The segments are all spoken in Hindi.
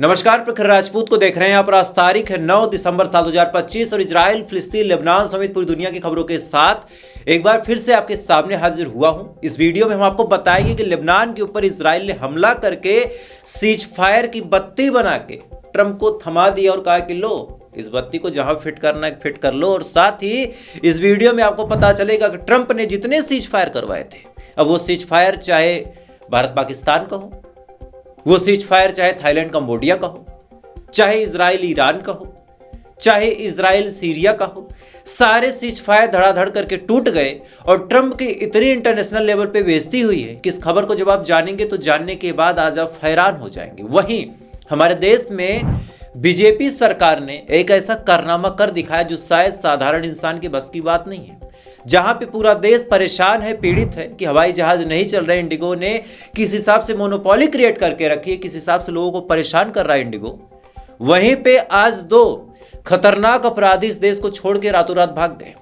नमस्कार, प्रखर राजपूत को देख रहे हैं आप। आज तारीख है 9 दिसंबर साल 2025 और इजराइल, फिलिस्तीन, लेबनान समेत पूरी दुनिया की खबरों के साथ एक बार फिर से आपके सामने हाजिर हुआ हूं। इस वीडियो में हम आपको बताएंगे कि लेबनान के ऊपर इजराइल ने हमला करके सीज फायर की बत्ती बना के ट्रंप को थमा दिया और कहा कि लो, इस बत्ती को जहां फिट करना है फिट कर लो। और साथ ही इस वीडियो में आपको पता चलेगा कि ट्रंप ने जितने सीज फायर करवाए थे, अब वो सीज फायर चाहे भारत पाकिस्तान का हो, वो सीज फायर चाहे थाईलैंड कंबोडिया का हो, चाहे इजराइल ईरान का हो, चाहे इजराइल सीरिया का हो, सारे सीज फायर धड़ाधड़ करके टूट गए। और ट्रंप की इतनी इंटरनेशनल लेवल पे बेइज्जती हुई है कि इस खबर को जब आप जानेंगे तो जानने के बाद आज आप हैरान हो जाएंगे। वहीं हमारे देश में बीजेपी सरकार ने एक ऐसा कारनामा कर दिखाया जो शायद साधारण इंसान के बस की बात नहीं है। जहां पे पूरा देश परेशान है, पीड़ित है कि हवाई जहाज नहीं चल रहे। इंडिगो ने किस हिसाब से मोनोपोली क्रिएट करके रखी है, किस हिसाब से लोगों को परेशान कर रहा है इंडिगो। वहीं पे आज दो खतरनाक अपराधी इस देश को छोड़ के रातों रात भाग गए।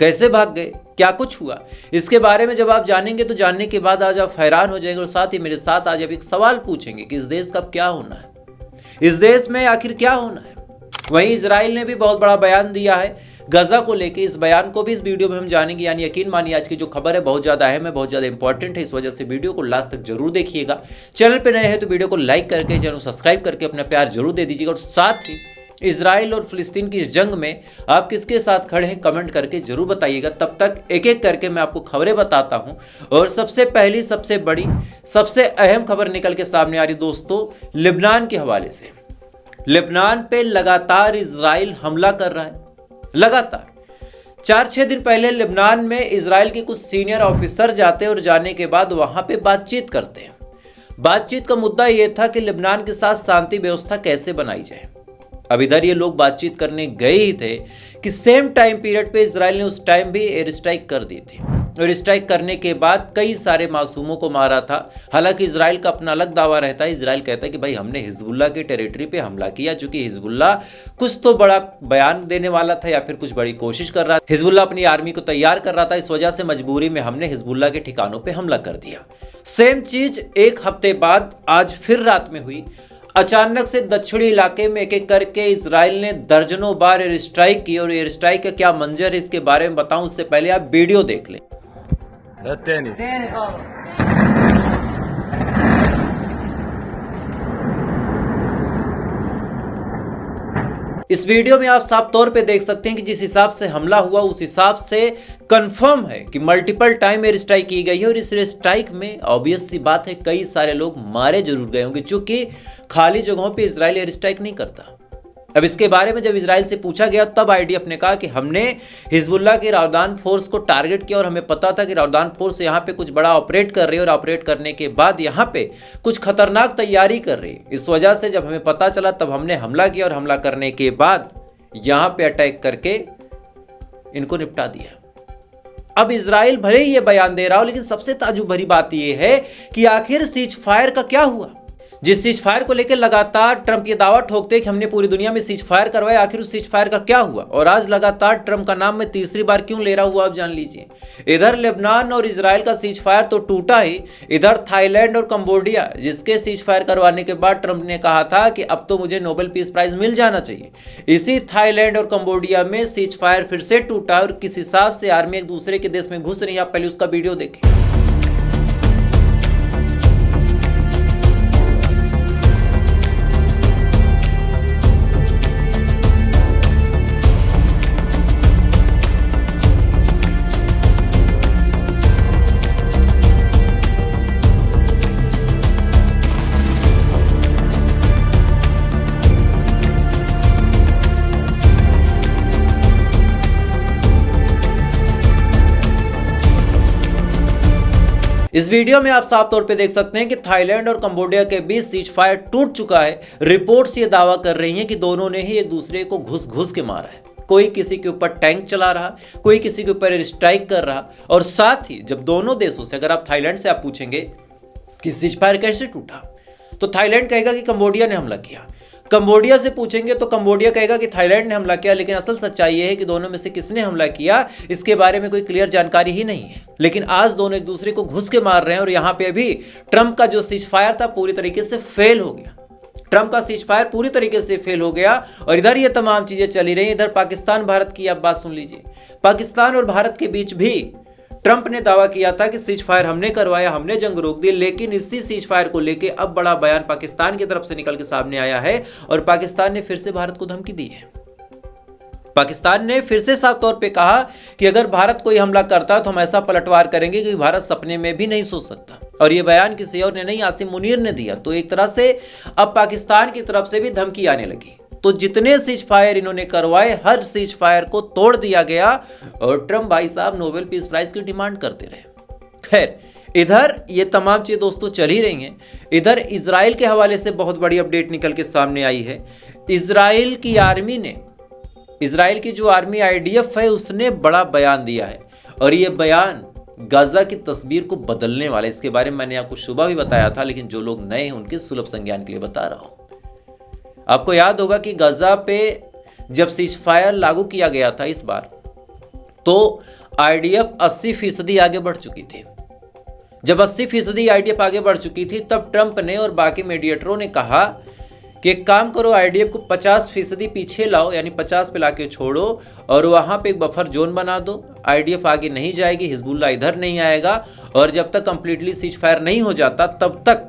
कैसे भाग गए, क्या कुछ हुआ, इसके बारे में जब आप जानेंगे तो जानने के बाद आज आप हैरान हो जाएंगे। और साथ ही मेरे साथ आज आप एक सवाल पूछेंगे कि इस देश का क्या होना है, इस देश में आखिर क्या होना है। वहीं इजराइल ने भी बहुत बड़ा बयान दिया है गजा को लेके। इस बयान को भी इस वीडियो में हम जानेंगे। यानी यकीन मानिए आज की जो खबर है बहुत ज्यादा अहम है, बहुत ज्यादा इंपॉर्टेंट है। इस वजह से वीडियो को लास्ट तक जरूर देखिएगा। चैनल पे नए हैं तो वीडियो को लाइक करके चैनल सब्सक्राइब करके अपना प्यार जरूर दे दीजिएगा। और साथ ही इजराइल और फिलिस्तीन की इस जंग में आप किसके साथ खड़े हैं कमेंट करके जरूर बताइएगा। तब तक एक एक करके मैं आपको खबरें बताता हूं। और सबसे पहली, सबसे बड़ी, सबसे अहम खबर निकल के सामने आ रही दोस्तों लेबनान के हवाले से। लेबनान पे लगातार इजराइल हमला कर रहा है। लगातार 4-6 दिन पहले लेबनान में इजराइल के कुछ सीनियर ऑफिसर जाते हैं और जाने के बाद वहां पे बातचीत करते हैं। बातचीत का मुद्दा यह था कि लेबनान के साथ शांति व्यवस्था कैसे बनाई जाए। अब इधर ये लोग बातचीत करने गए ही थे कि सेम टाइम पीरियड पे इजराइल ने उस टाइम भी एयर स्ट्राइक कर दी थी। और स्ट्राइक करने के बाद कई सारे मासूमों को मारा था। हालांकि इजराइल का अपना अलग दावा रहता है। इजराइल कहता है कि भाई हमने हिजबुल्लाह की टेरिटरी पे हमला किया, चूंकि हिजबुल्लाह कुछ तो बड़ा बयान देने वाला था या फिर कुछ बड़ी कोशिश कर रहा था। हिजबुल्लाह अपनी आर्मी को तैयार कर रहा था, इस वजह से मजबूरी में हमने हिजबुल्लाह के ठिकानों पर हमला कर दिया। सेम चीज एक हफ्ते बाद आज फिर रात में हुई। अचानक से दक्षिणी इलाके में एक एक करके इजराइल ने दर्जनों बार एयर स्ट्राइक की। और एयर स्ट्राइक का क्या मंजर है इसके बारे में बताऊं उससे पहले आप वीडियो देख लें। इस वीडियो में आप साफ तौर पे देख सकते हैं कि जिस हिसाब से हमला हुआ उस हिसाब से कंफर्म है कि मल्टीपल टाइम एयर स्ट्राइक की गई है। और इस एयर स्ट्राइक में ऑब्वियस सी बात है कई सारे लोग मारे जरूर गए होंगे, क्योंकि खाली जगहों पे इजराइल एयर स्ट्राइक नहीं करता। अब इसके बारे में जब इजराइल से पूछा गया तब आईडीएफ ने कहा कि हमने हिजबुल्लाह के रावदान फोर्स को टारगेट किया और हमें पता था कि रावदान फोर्स यहाँ पे कुछ बड़ा ऑपरेट कर रही है और ऑपरेट करने के बाद यहाँ पे कुछ खतरनाक तैयारी कर रही है। इस वजह से जब हमें पता चला तब हमने हमला किया और हमला करने के बाद यहाँ पे अटैक करके इनको निपटा दिया। अब इजराइल भले ही ये बयान दे रहा हो, लेकिन सबसे ताज्जुब भरी बात यह है कि आखिर सीज फायर का क्या हुआ। जिस सीज फायर को लेकर लगातार ट्रंप ये दावा ठोकते हैं कि हमने पूरी दुनिया में सीज फायर करवाया, आखिर उस सीज फायर का क्या हुआ। और आज लगातार ट्रंप का नाम मैं तीसरी बार क्यों ले रहा हूं आप जान लीजिए। इधर लेबनान और इजराइल का सीज फायर तो टूटा ही, इधर थाईलैंड और कंबोडिया जिसके सीज फायर करवाने के बाद ट्रंप ने कहा था कि अब तो मुझे नोबेल पीस प्राइज मिल जाना चाहिए। इसी थाईलैंड और कंबोडिया में सीज फायर फिर से टूटा और किस हिसाब से आर्मी एक दूसरे के देश में घुस रही है, आप पहले उसका वीडियो देखें। इस वीडियो में आप साफ तौर पे देख सकते हैं कि थाईलैंड और कंबोडिया के बीच सीज फायर टूट चुका है। रिपोर्ट्स ये दावा कर रही हैं कि दोनों ने ही एक दूसरे को घुस घुस के मारा है। कोई किसी के ऊपर टैंक चला रहा, कोई किसी के ऊपर एयर स्ट्राइक कर रहा। और साथ ही जब दोनों देशों से, अगर आप थाईलैंड से आप पूछेंगे कि सीज फायर कैसे टूटा, तो थाईलैंड कहेगा कि कंबोडिया ने हमला किया। कंबोडिया से पूछेंगे तो कंबोडिया कहेगा कि थाईलैंड ने हमला किया। लेकिन असल सच्चाई यह है कि दोनों में से किसने हमला किया इसके बारे में कोई क्लियर जानकारी ही नहीं है। लेकिन आज दोनों एक दूसरे को घुस के मार रहे हैं और यहाँ पे अभी ट्रंप का जो सीज फायर था पूरी तरीके से फेल हो गया। ट्रंप का सीज फायर पूरी तरीके से फेल हो गया और इधर ये तमाम चीजें चली रही। इधर पाकिस्तान भारत की आप बात सुन लीजिए। पाकिस्तान और भारत के बीच भी ट्रंप ने दावा किया था कि सीज फायर हमने करवाया, हमने जंग रोक दी, लेकिन इसी सीज फायर को लेके अब बड़ा बयान पाकिस्तान की तरफ से निकल के सामने आया है और पाकिस्तान ने फिर से भारत को धमकी दी है। पाकिस्तान ने फिर से साफ तौर पे कहा कि अगर भारत कोई हमला करता तो हम ऐसा पलटवार करेंगे कि भारत सपने में भी नहीं सोच सकता। और यह बयान किसी और ने नहीं, आसिम मुनीर ने दिया। तो एक तरह से अब पाकिस्तान की तरफ से भी धमकी आने लगी। तो जितने सीज फायर इन्होंने करवाए, हर सीज फायर को तोड़ दिया गया और ट्रंप भाई साहब नोबेल पीस प्राइज की डिमांड करते रहे। खैर, इधर ये तमाम चीजें दोस्तों चल ही रही हैं। इधर इजराइल के हवाले से बहुत बड़ी अपडेट निकल के सामने आई है। इजराइल की आर्मी ने, इजराइल की जो आर्मी IDF है, उसने बड़ा बयान दिया है और ये बयान गाजा की तस्वीर को बदलने वाला है। इसके बारे में मैंने आपको सुबह भी बताया था, लेकिन जो लोग नए हैं उनके सुलभ संज्ञान के लिए बता रहा हूं। आपको याद होगा कि गाजा पे जब सीज फायर लागू किया गया था इस बार, तो IDF 80% आगे बढ़ चुकी थी। जब 80% IDF आगे बढ़ चुकी थी, तब ट्रंप ने और बाकी मीडिएटरों ने कहा कि एक काम करो, IDF को 50% पीछे लाओ, यानी 50 पे लाके छोड़ो और वहां पे एक बफर जोन बना दो। IDF आगे नहीं जाएगी, हिजबुल्ला इधर नहीं आएगा और जब तक कंप्लीटली सीज फायर नहीं हो जाता तब तक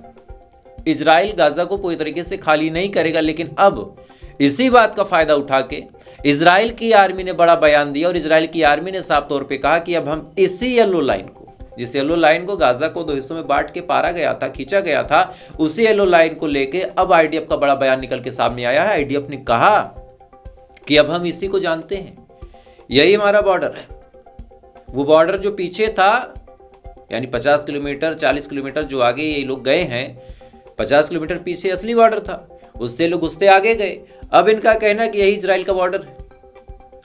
इजराइल गाजा को पूरी तरीके से खाली नहीं करेगा। लेकिन अब इसी बात का फायदा उठा के इजराइल की आर्मी ने बड़ा बयान दिया और इजराइल की आर्मी ने साफ तौर पे कहा कि अब हम इसी येलो लाइन को, जिस येलो लाइन को गाजा को 2 हिस्सों में बांट के पारा गया था, खींचा गया था, उसी येलो लाइन को लेके अब IDF का बड़ा बयान निकल के सामने आया है। IDF ने कहा कि अब हम इसी को जानते हैं, यही हमारा बॉर्डर है। वो बॉर्डर जो पीछे था, यानी 50 किलोमीटर 40 किलोमीटर जो आगे ये लोग गए हैं, 50 किलोमीटर पीछे असली बॉर्डर था, उससे लोग घुसते आगे गए। अब इनका कहना कि यही इजराइल का बॉर्डर है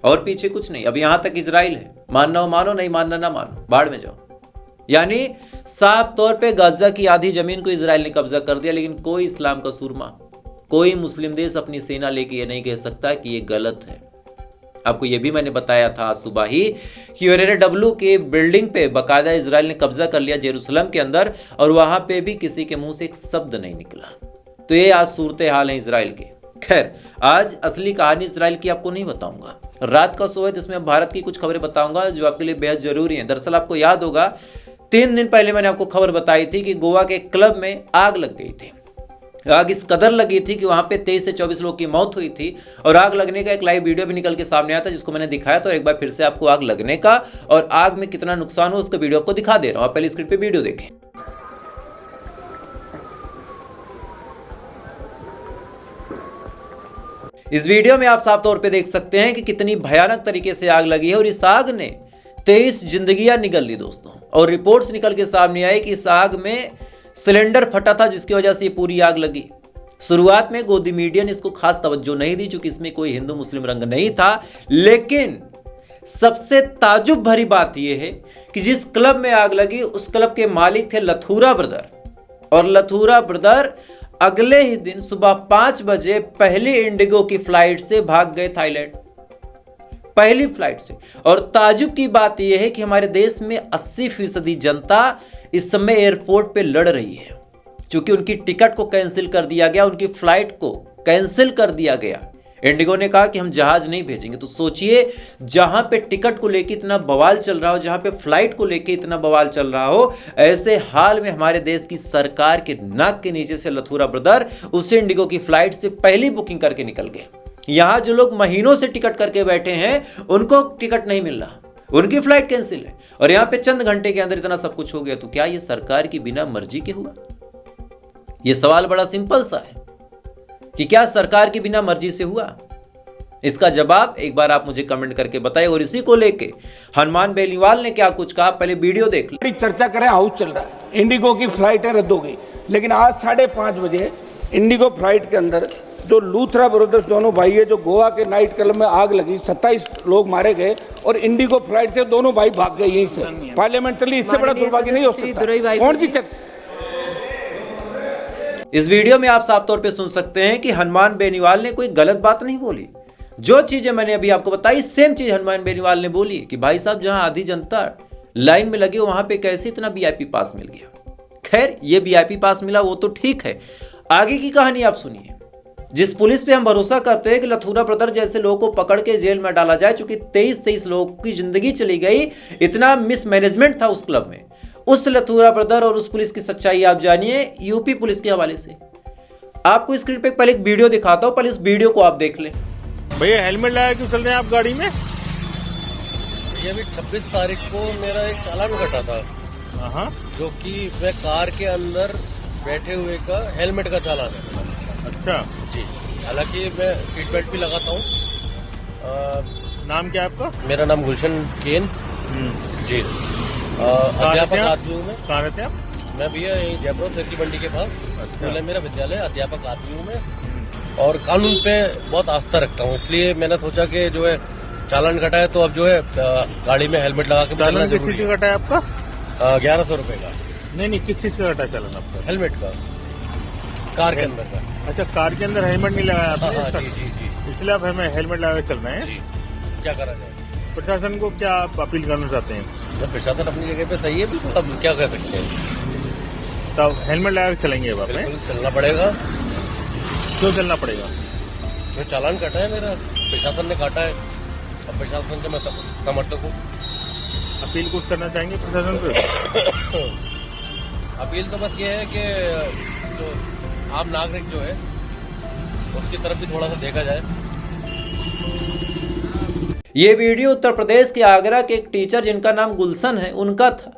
और पीछे कुछ नहीं, अब यहां तक इजराइल है। मानना हो मानो, नहीं मानना ना मानो, बाढ़ में जाओ। यानी साफ तौर पे गाजा की आधी जमीन को इजराइल ने कब्जा कर दिया। लेकिन कोई इस्लाम का सूरमा, कोई मुस्लिम देश अपनी सेना लेके ये नहीं कह सकता कि ये गलत है। आपको ये भी मैंने बताया था आज सुबह ही कि RW के बिल्डिंग पे बाकायदा इजराइल ने कब्जा कर लिया जेरूसलम के अंदर और वहां पे भी किसी के मुंह से एक शब्द नहीं निकला। तो ये आज सूरत हाल है इजराइल की। खैर, आज असली कहानी इजराइल की आपको नहीं बताऊंगा, रात का शो है जिसमें भारत की कुछ खबरें बताऊंगा जो आपके लिए बेहद जरूरी है। दरअसल आपको याद होगा 3 दिन पहले मैंने आपको खबर बताई थी कि गोवा के क्लब में आग लग गई थी। आग इस कदर लगी थी कि वहां पे 23 से 24 लोगों की मौत हुई थी और आग लगने का एक लाइव वीडियो भी निकल के सामने आया था जिसको मैंने दिखाया था। और एक बार फिर से आपको आग लगने का और आग में कितना नुकसान हो उसका वीडियो आपको दिखा दे रहा हूं। आप पहले स्क्रीन पे वीडियो देखें। इस वीडियो में आप साफ तौर पे देख सकते हैं कि कितनी भयानक तरीके से आग लगी है और इस आग ने 23 जिंदगियां निकल ली दोस्तों। और रिपोर्ट्स निकल के सामने आई कि इस आग में सिलेंडर फटा था जिसकी वजह से ये पूरी आग लगी। शुरुआत में गोदी मीडिया ने इसको खास तवज्जो नहीं दी चूंकि इसमें कोई हिंदू मुस्लिम रंग नहीं था। लेकिन सबसे ताजुब भरी बात यह है कि जिस क्लब में आग लगी उस क्लब के मालिक थे लथूरा ब्रदर और लथूरा ब्रदर अगले ही दिन सुबह 5 बजे पहली इंडिगो की फ्लाइट से भाग गए थाईलैंड, पहली फ्लाइट से। और ताजुब की बात यह है कि हमारे देश में 80% जनता इस समय एयरपोर्ट पे लड़ रही है क्योंकि उनकी टिकट को कैंसिल कर दिया गया, उनकी फ्लाइट को कैंसिल कर दिया गया। इंडिगो ने कहा कि हम जहाज नहीं भेजेंगे। तो सोचिए, जहां पे टिकट को लेके इतना बवाल चल रहा हो, जहां पे फ्लाइट को लेके इतना बवाल चल रहा हो, ऐसे हाल में हमारे देश की सरकार के नाक के नीचे से लथूरा ब्रदर उस इंडिगो की फ्लाइट से पहली बुकिंग करके निकल गए। यहां जो लोग महीनों से टिकट करके बैठे हैं उनको टिकट नहीं मिल रहा, उनकी फ्लाइट कैंसिल है और यहां पे चंद घंटे के अंदर इतना सब कुछ हो गया। तो क्या ये सरकार की बिना मर्जी के हुआ? ये सवाल बड़ा सिंपल सा है कि क्या सरकार की बिना मर्जी से हुआ? इसका जवाब एक बार आप मुझे कमेंट करके बताइए। और इसी को लेके हनुमान बेनीवाल ने क्या कुछ कहा, पहले वीडियो देख लो। चर्चा करें, हाउस चल रहा है, इंडिगो की फ्लाइटें रद्द हो गई, लेकिन आज 5:30 बजे इंडिगो फ्लाइट के अंदर जो लूथरा ब्रदर्स दोनों भाई है, जो गोवा के नाइट क्लब में आग लगी, 27 लोग मारे गए और इंडिगो फ्लाइट से दोनों भाई भाग गए यहीं से। पार्लियामेंटली इससे बड़ा दुर्भाग्य नहीं हो सकता। कौन सी इस वीडियो में आप साफ तौर पे सुन सकते हैं कि हनुमान बेनीवाल ने कोई गलत बात नहीं बोली। जो चीजें मैंने अभी आपको बताई सेम चीज हनुमान बेनीवाल ने बोली कि भाई साहब जहां आधी जनता लाइन में लगी वहां पे कैसे इतना VIP पास मिल गया। खैर, ये VIP पास मिला वो तो ठीक है, आगे की कहानी आप सुनिए। जिस पुलिस पे हम भरोसा करते हैं कि लथूरा ब्रदर जैसे लोगों को पकड़ के जेल में डाला जाए, चूंकि 23 लोगों की जिंदगी चली गई, इतना मिसमैनेजमेंट था उस क्लब में। उस लथूरा ब्रदर और उस पुलिस की सच्चाई आप जानिए यूपी पुलिस के हवाले से। आपको स्क्रीन पे पहले एक वीडियो दिखाता हूं, पहले इस वीडियो को आप देख लें। भैया हेलमेट लगा क्यों चल रहे हैं आप गाड़ी में? ये भी 26 तारीख को मेरा एक चालान कटा था, हाँ, जो कि मैं कार के अंदर बैठे हुए का हेलमेट का चालान है। अच्छा जी, हालांकि मैं सीट बेल्ट भी लगाता हूँ। नाम क्या है आपका? मेरा नाम गुलशन केन जी। अध्यापक आदमी हूँ मैं। कहाँ रहते हैं आप? मैं भैया यही जयपुर सिरकी मंडी के पास स्कूल है मेरा विद्यालय। अध्यापक आदमी हूँ मैं और कानून पे बहुत आस्था रखता हूँ, इसलिए मैंने सोचा कि जो है चालान कटा है तो अब जो है गाड़ी में हेलमेट लगा के चालान किस चीज का कटा है आपका? 1100 रुपए का। नहीं, किस चीज का कटा है चालान आपका? हेलमेट का, कार के अंदर का। अच्छा, कार के अंदर हेलमेट नहीं लगाया आपने? हाँ, जी जी जी। इसलिए आप हमें हेलमेट लगा के चल रहे हैं। जी, क्या करा जाए? प्रशासन को क्या आप अपील करना चाहते हैं? जब प्रशासन अपनी जगह पे सही है तो अब क्या कर सकते हैं? तो हेलमेट लगा के चलेंगे अब आप? बिल्कुल चलना पड़ेगा। क्यों चलना पड़ेगा? जो चालान काटा है मेरा, प्रशासन ने काटा है, अब प्रशासन के मैं समर्थक हूँ। अपील कुछ करना चाहेंगे प्रशासन से? अपील तो बस ये है कि जो आम नागरिक जो है उसकी तरफ भी थोड़ा सा देखा जाए। ये वीडियो उत्तर प्रदेश के आगरा के एक टीचर जिनका नाम गुलशन है उनका था।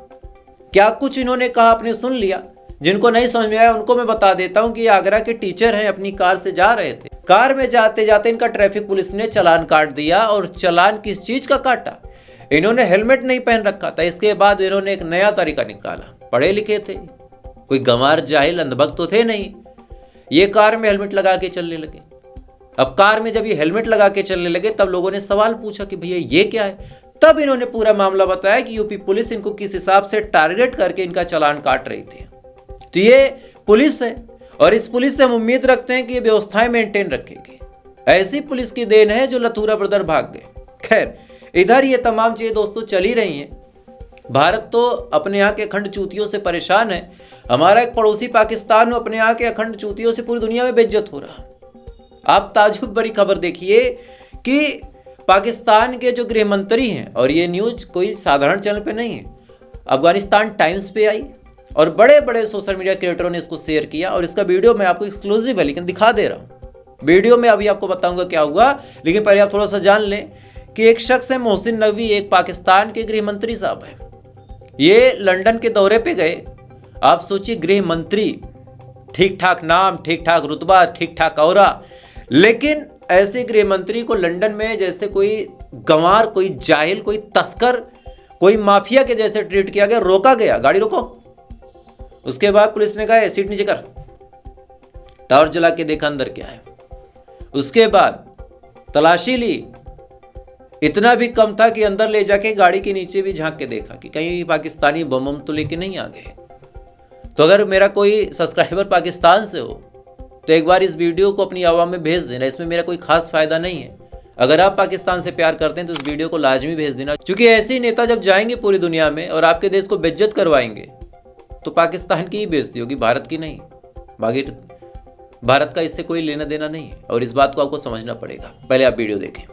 क्या कुछ इन्होंने कहा आपने सुन लिया। जिनको नहीं समझ में आया उनको मैं बता देता हूं कि आगरा के टीचर हैं, अपनी कार से जा रहे थे। कार में जाते जाते इनका ट्रैफिक पुलिस ने चालान काट दिया। और चालान किस चीज का काटा? इन्होंने हेलमेट नहीं पहन रखा था। इसके बाद इन्होंने एक नया तरीका निकाला। पढ़े लिखे थे, कोई गंवार जाहिल अंधभक्त तो थे नहीं। ये कार में हेलमेट लगा के चलने लगे। अब कार में जब ये हेलमेट लगा के चलने लगे तब लोगों ने सवाल पूछा कि भैया ये क्या है। तब इन्होंने पूरा मामला बताया कि यूपी पुलिस इनको किस हिसाब से टारगेट करके इनका चालान काट रही थी। तो ये पुलिस है और इस पुलिस से हम उम्मीद रखते हैं कि ये व्यवस्थाएं मेंटेन रखेगी। ऐसी पुलिस की देन है जो लथूरा ब्रदर भाग गए। खैर, इधर ये तमाम चीजें दोस्तों चल ही रही हैं। भारत तो अपने यहाँ के अखंड चूतियों से परेशान है। हमारा एक पड़ोसी पाकिस्तान अपने यहाँ के अखंड चूतियों से पूरी दुनिया में बेइज्जत हो रहा। आप ताज्जुब भरी खबर देखिए कि पाकिस्तान के जो गृह मंत्री हैं, और ये न्यूज कोई साधारण चैनल पे नहीं है, अफगानिस्तान टाइम्स पे आई और बड़े बड़े सोशल मीडिया क्रिएटरों ने इसको शेयर किया। और इसका वीडियो मैं आपको एक्सक्लूसिव है लेकिन दिखा दे रहा हूँ। वीडियो में अभी आपको बताऊंगा क्या हुआ, लेकिन पहले आप थोड़ा सा जान लें कि एक शख्स है मोहसिन नकवी, एक पाकिस्तान के गृह मंत्री साहब है। ये लंदन के दौरे पे गए। आप सोचिए, गृह मंत्री, ठीक ठाक नाम, ठीक ठाक रुतबा, ठीक ठाक औरा, लेकिन ऐसे गृह मंत्री को लंदन में जैसे कोई गंवार, कोई जाहिल, कोई तस्कर, कोई माफिया के जैसे ट्रीट किया गया। रोका गया, गाड़ी रोको। उसके बाद पुलिस ने कहा सीट नीचे कर, टावर जला के देखा अंदर क्या है। उसके बाद तलाशी ली। इतना भी कम था कि अंदर ले जाके गाड़ी के नीचे भी झांक के देखा कि कहीं पाकिस्तानी बम तो लेके नहीं आ गए। तो अगर मेरा कोई सब्सक्राइबर पाकिस्तान से हो तो एक बार इस वीडियो को अपनी आवाम में भेज देना। इसमें मेरा कोई खास फायदा नहीं है। अगर आप पाकिस्तान से प्यार करते हैं तो इस वीडियो को लाजमी भेज देना, क्योंकि ऐसे ही नेता जब जाएंगे पूरी दुनिया में और आपके देश को बेइज्जत करवाएंगे तो पाकिस्तान की ही बेइज्जती होगी, भारत की नहीं। बाकी भारत का इससे कोई लेना देना नहीं है और इस बात को आपको समझना पड़ेगा। पहले आप वीडियो देखें।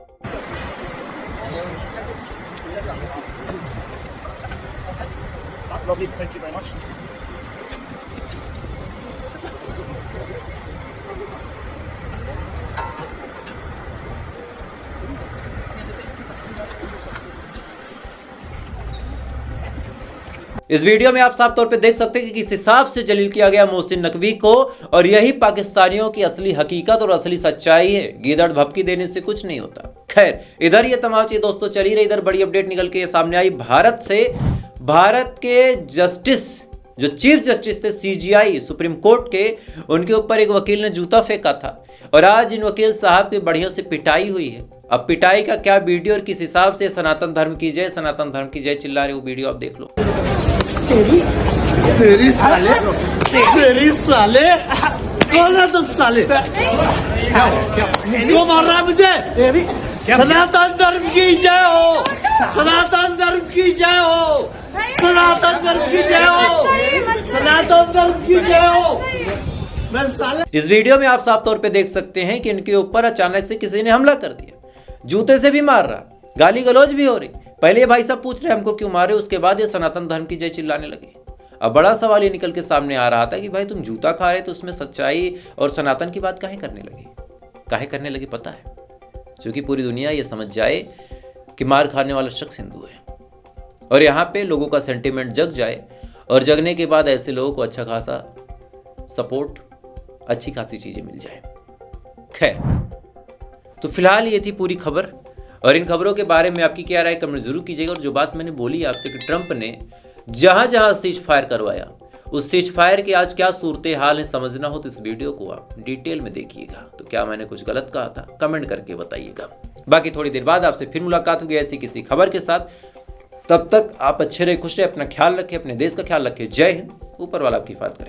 इस वीडियो में आप साफ तौर पे देख सकते हैं कि किस हिसाब से जलील किया गया मोहसिन नकवी को, और यही पाकिस्तानियों की असली हकीकत और असली सच्चाई है। गीदड़ भपकी देने से कुछ नहीं होता। खैर, इधर ये तमाम चीज दोस्तों चली रही। इधर बड़ी अपडेट निकल के सामने आई भारत से। भारत के जस्टिस, जो चीफ जस्टिस थे CJI सुप्रीम कोर्ट के, उनके ऊपर एक वकील ने जूता फेंका था और आज इन वकील साहब की बढ़िया से पिटाई हुई है। अब पिटाई का क्या वीडियो और किस हिसाब से सनातन धर्म की जय, सनातन धर्म की जय चिल्ला रहे, वो वीडियो आप देख लो। तेरी साले कौन है? तो साले क्यों मार रहा है मुझे? सनातन धर्म की जय हो, सनातन धर्म की जय हो, सनातन धर्म की जय हो, सनातन धर्म की जय हो, मैं साले इस वीडियो में आप साफ तौर पे देख सकते हैं कि इनके ऊपर अचानक से किसी ने हमला कर दिया, जूते से भी मार रहा, गाली गलौज भी हो रही। पहले ये भाई साहब पूछ रहे हमको क्यों मारे, उसके बाद ये सनातन धर्म की जय चिल्लाने लगे। अब बड़ा सवाल ये निकल के सामने आ रहा था कि भाई तुम जूता खा रहे तो उसमें सच्चाई और सनातन की बात काहे करने लगे पता है, क्योंकि पूरी दुनिया ये समझ जाए कि मार खाने वाला शख्स हिंदू है, और यहाँ पे लोगों का सेंटिमेंट जग जाए, और जगने के बाद ऐसे लोगों को अच्छा खासा सपोर्ट, अच्छी खासी चीजें मिल जाए। खैर, तो फिलहाल ये थी पूरी खबर, और इन खबरों के बारे में आपकी क्या राय कमेंट जरूर कीजिएगा। और जो बात मैंने बोली आपसे कि ट्रंप ने जहां जहां सीज फायर करवाया, उस सीज फायर की आज क्या सूरत हाल है समझना हो तो इस वीडियो को आप डिटेल में देखिएगा। तो क्या मैंने कुछ गलत कहा था कमेंट करके बताइएगा। बाकी थोड़ी देर बाद आपसे फिर मुलाकात होगी ऐसी किसी खबर के साथ। तब तक आप अच्छे रहे, खुश रहे, अपना ख्याल रखें, अपने देश का ख्याल रखें। जय हिंद, ऊपर वाला आपकी हिफाजत करे।